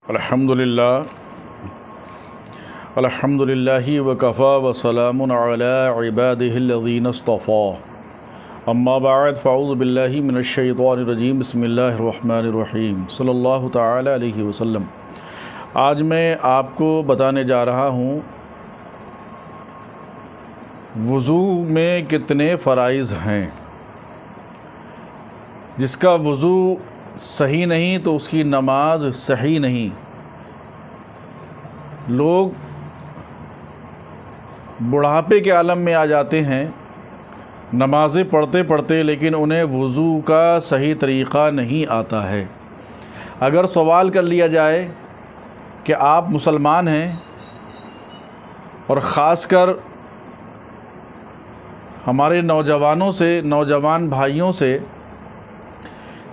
الحمدللہ وکفا وسلام علی عبادہ الذین اصطفیٰ اما بعد فاعوذ باللہ من الشیطان الرجیم بسم اللہ الرحمن الرحیم صلی اللہ تعالی علیہ وسلم۔ آج میں آپ کو بتانے جا رہا ہوں وضو میں کتنے فرائض ہیں۔ جس کا وضو صحیح نہیں تو اس کی نماز صحیح نہیں۔ لوگ بڑھاپے کے عالم میں آ جاتے ہیں نمازیں پڑھتے پڑھتے، لیکن انہیں وضو کا صحیح طریقہ نہیں آتا ہے۔ اگر سوال کر لیا جائے کہ آپ مسلمان ہیں، اور خاص کر ہمارے نوجوانوں سے، نوجوان بھائیوں سے،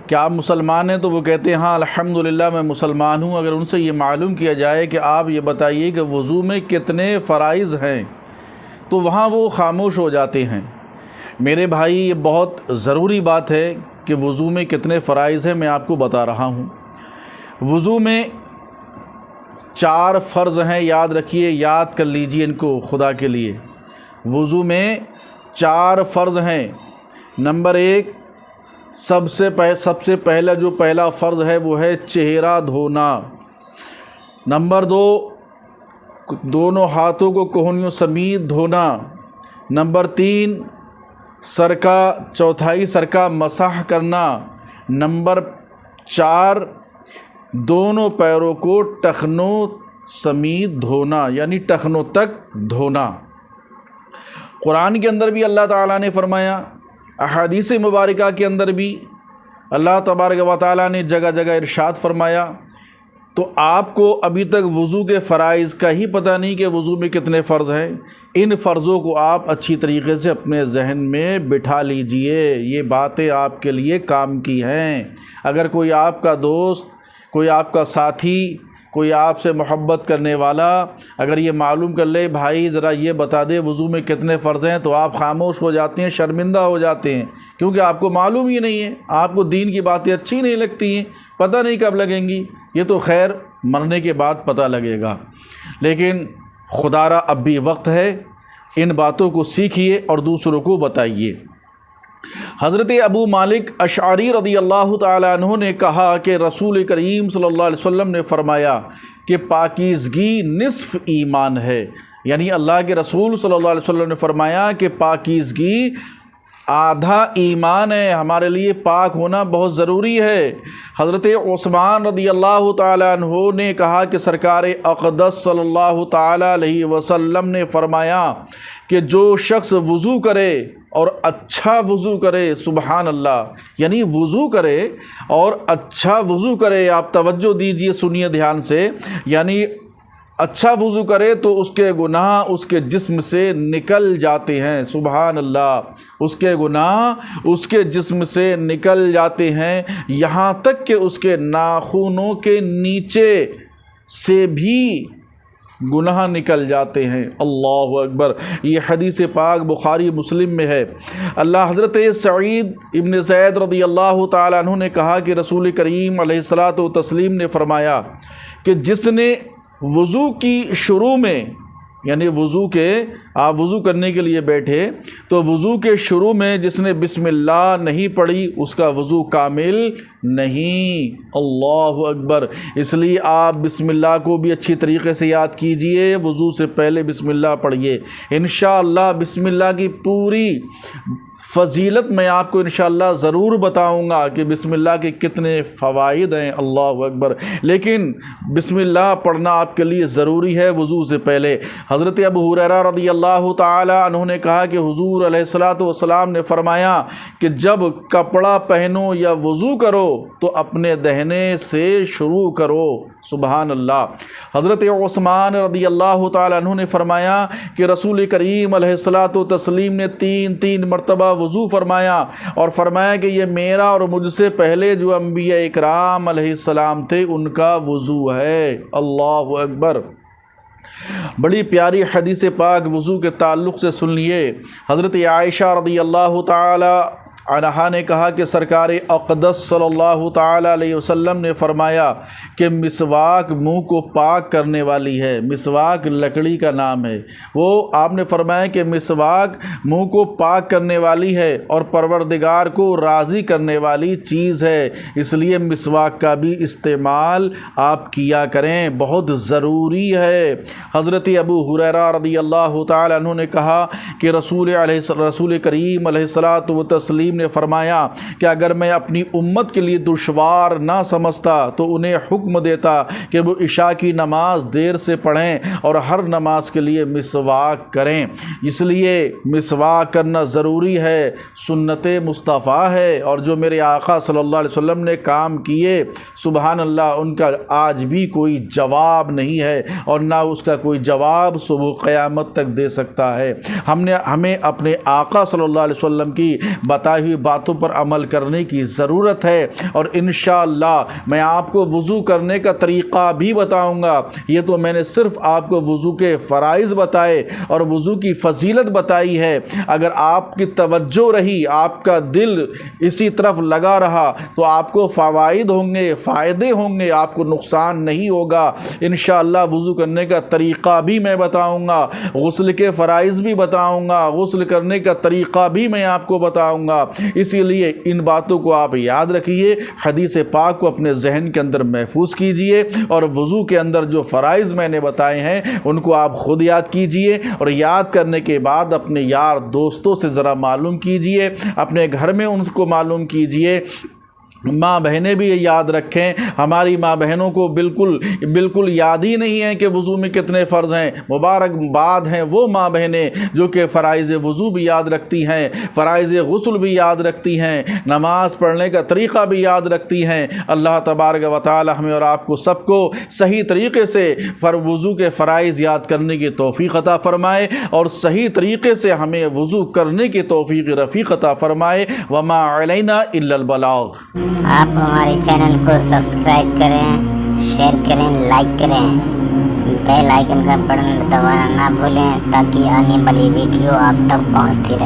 کہ آپ مسلمان ہیں، تو وہ کہتے ہیں ہاں الحمدللہ میں مسلمان ہوں۔ اگر ان سے یہ معلوم کیا جائے کہ آپ یہ بتائیے کہ وضو میں کتنے فرائض ہیں، تو وہاں وہ خاموش ہو جاتے ہیں۔ میرے بھائی، یہ بہت ضروری بات ہے کہ وضو میں کتنے فرائض ہیں میں آپ کو بتا رہا ہوں۔ وضو میں 4 فرض ہیں، یاد رکھیے، یاد کر لیجئے ان کو خدا کے لیے۔ وضو میں 4 فرض ہیں۔ نمبر 1، سب سے پہلا جو پہلا فرض ہے وہ ہے چہرہ دھونا۔ نمبر 2، دونوں ہاتھوں کو کوہنیوں سمیت دھونا۔ نمبر 3، سر کا چوتھائی سر کا مسح کرنا۔ نمبر 4، دونوں پیروں کو ٹخنوں سمیت دھونا، یعنی ٹخنوں تک دھونا۔ قرآن کے اندر بھی اللہ تعالیٰ نے فرمایا، احادیث مبارکہ کے اندر بھی اللہ تبارک و تعالیٰ نے جگہ جگہ ارشاد فرمایا۔ تو آپ کو ابھی تک وضو کے فرائض کا ہی پتہ نہیں کہ وضو میں کتنے فرض ہیں۔ ان فرضوں کو آپ اچھی طریقے سے اپنے ذہن میں بٹھا لیجئے، یہ باتیں آپ کے لیے کام کی ہیں۔ اگر کوئی آپ کا دوست، کوئی آپ کا ساتھی، کوئی آپ سے محبت کرنے والا اگر یہ معلوم کر لے بھائی ذرا یہ بتا دے وضو میں کتنے فرض ہیں، تو آپ خاموش ہو جاتے ہیں، شرمندہ ہو جاتے ہیں، کیونکہ آپ کو معلوم ہی نہیں ہے، آپ کو دین کی باتیں اچھی نہیں لگتی ہیں، پتہ نہیں کب لگیں گی۔ یہ تو خیر مرنے کے بعد پتہ لگے گا، لیکن خدارا اب بھی وقت ہے، ان باتوں کو سیکھیے اور دوسروں کو بتائیے۔ حضرت ابو مالک اشعری رضی اللہ تعالیٰ عنہ نے کہا کہ رسول کریم صلی اللہ علیہ وسلم نے فرمایا کہ پاکیزگی نصف ایمان ہے، یعنی اللہ کے رسول صلی اللہ علیہ وسلم نے فرمایا کہ پاکیزگی آدھا ایمان ہے، ہمارے لیے پاک ہونا بہت ضروری ہے۔ حضرت عثمان رضی اللہ تعالیٰ عنہ نے کہا کہ سرکار اقدس صلی اللہ تعالیٰ علیہ وسلم نے فرمایا کہ جو شخص وضو کرے اور اچھا وضو کرے، سبحان اللہ، یعنی وضو کرے اور اچھا وضو کرے، آپ توجہ دیجئے، سنیے دھیان سے، یعنی اچھا وضو کرے تو اس کے گناہ اس کے جسم سے نکل جاتے ہیں، سبحان اللہ، اس کے گناہ اس کے جسم سے نکل جاتے ہیں، یہاں تک کہ اس کے ناخنوں کے نیچے سے بھی گناہ نکل جاتے ہیں۔ اللہ اکبر، یہ حدیث پاک بخاری مسلم میں ہے۔ حضرت سعید ابن زید رضی اللہ تعالیٰ عنہ نے کہا کہ رسول کریم علیہ الصلاۃ والتسلیم نے فرمایا کہ جس نے وضو کی شروع میں، یعنی آپ وضو کرنے کے لیے بیٹھے تو وضو کے شروع میں جس نے بسم اللہ نہیں پڑھی اس کا وضو کامل نہیں۔ اللہ اکبر، اس لیے آپ بسم اللہ کو بھی اچھی طریقے سے یاد کیجئے، وضو سے پہلے بسم اللہ پڑھیے۔ انشاءاللہ بسم اللہ کی پوری فضیلت میں آپ کو انشاءاللہ ضرور بتاؤں گا کہ بسم اللہ کے کتنے فوائد ہیں۔ اللہ اکبر، لیکن بسم اللہ پڑھنا آپ کے لیے ضروری ہے وضو سے پہلے۔ حضرت ابو ہریرہ رضی اللہ تعالی عنہ نے کہا کہ حضور علیہ الصلاۃ والسلام نے فرمایا کہ جب کپڑا پہنو یا وضو کرو تو اپنے دہنے سے شروع کرو، سبحان اللہ۔ حضرت عثمان رضی اللہ تعالی عنہ نے فرمایا کہ رسول کریم علیہ الصلاۃ والتسلیم نے 3 مرتبہ وضو فرمایا اور فرمایا کہ یہ میرا اور مجھ سے پہلے جو انبیاء اکرام علیہ السلام تھے ان کا وضو ہے۔ اللہ اکبر، بڑی پیاری حدیث پاک وضو کے تعلق سے سن لیے۔ حضرت عائشہ رضی اللہ تعالی عنہا نے کہا کہ سرکار اقدس صلی اللہ تعالی علیہ وسلم نے فرمایا کہ مسواک منہ کو پاک کرنے والی ہے، مسواک لکڑی کا نام ہے، وہ آپ نے فرمایا کہ مسواک منہ کو پاک کرنے والی ہے اور پروردگار کو راضی کرنے والی چیز ہے، اس لیے مسواک کا بھی استعمال آپ کیا کریں، بہت ضروری ہے۔ حضرت ابو ہریرہ رضی اللہ تعالی عنہ نے کہا کہ رسول کریم علیہ الصلاۃ والتسلیم نے فرمایا کہ اگر میں اپنی امت کے لیے دشوار نہ سمجھتا تو انہیں حکم دیتا کہ وہ عشاء کی نماز دیر سے پڑھیں اور ہر نماز کے لیے مسواک کریں، اس لیے مسواک کرنا ضروری ہے، سنت مصطفیٰ ہے، اور جو میرے آقا صلی اللہ علیہ وسلم نے کام کیے سبحان اللہ ان کا آج بھی کوئی جواب نہیں ہے اور نہ اس کا کوئی جواب صبح قیامت تک دے سکتا ہے۔ ہمیں اپنے آقا صلی اللہ علیہ وسلم کی بتائی ہوئی باتوں پر عمل کرنے کی ضرورت ہے، اور انشاءاللہ میں آپ کو وضو کرنے کا طریقہ بھی بتاؤں گا۔ یہ تو میں نے صرف آپ کو وضو کے فرائض بتائے اور وضو کی فضیلت بتائی ہے، اگر آپ کی توجہ رہی، آپ کا دل اسی طرف لگا رہا تو آپ کو فوائد ہوں گے، فائدے ہوں گے، آپ کو نقصان نہیں ہوگا۔ انشاءاللہ وضو کرنے کا طریقہ بھی میں بتاؤں گا، غسل کے فرائض بھی بتاؤں گا، غسل کرنے کا طریقہ بھی میں آپ کو بتاؤں گا، اسی لیے ان باتوں کو آپ یاد رکھیے، حدیث پاک کو اپنے ذہن کے اندر محفوظ کیجئے، اور وضو کے اندر جو فرائض میں نے بتائے ہیں ان کو آپ خود یاد کیجئے، اور یاد کرنے کے بعد اپنے یار دوستوں سے ذرا معلوم کیجئے، اپنے گھر میں ان کو معلوم کیجئے۔ ماں بہنیں بھی یہ یاد رکھیں، ہماری ماں بہنوں کو بالکل یاد ہی نہیں ہے کہ وضو میں کتنے فرض ہیں۔ مبارکباد ہیں وہ ماں بہنیں جو کہ فرائض وضو بھی یاد رکھتی ہیں، فرائض غسل بھی یاد رکھتی ہیں، نماز پڑھنے کا طریقہ بھی یاد رکھتی ہیں۔ اللہ تبارک و تعالی ہمیں اور آپ کو سب کو صحیح طریقے سے وضو کے فرائض یاد کرنے کی توفیق عطا فرمائے، اور صحیح طریقے سے ہمیں وضو کرنے کی توفیق رفیق عطا فرمائے۔ وما علینا الا البلاغ۔ آپ ہمارے چینل کو سبسکرائب کریں، شیئر کریں، لائک کریں، بیل آئیکن کا بٹن دبانا نہ بھولیں تاکہ آنے والی ویڈیو آپ تک پہنچتی رہے۔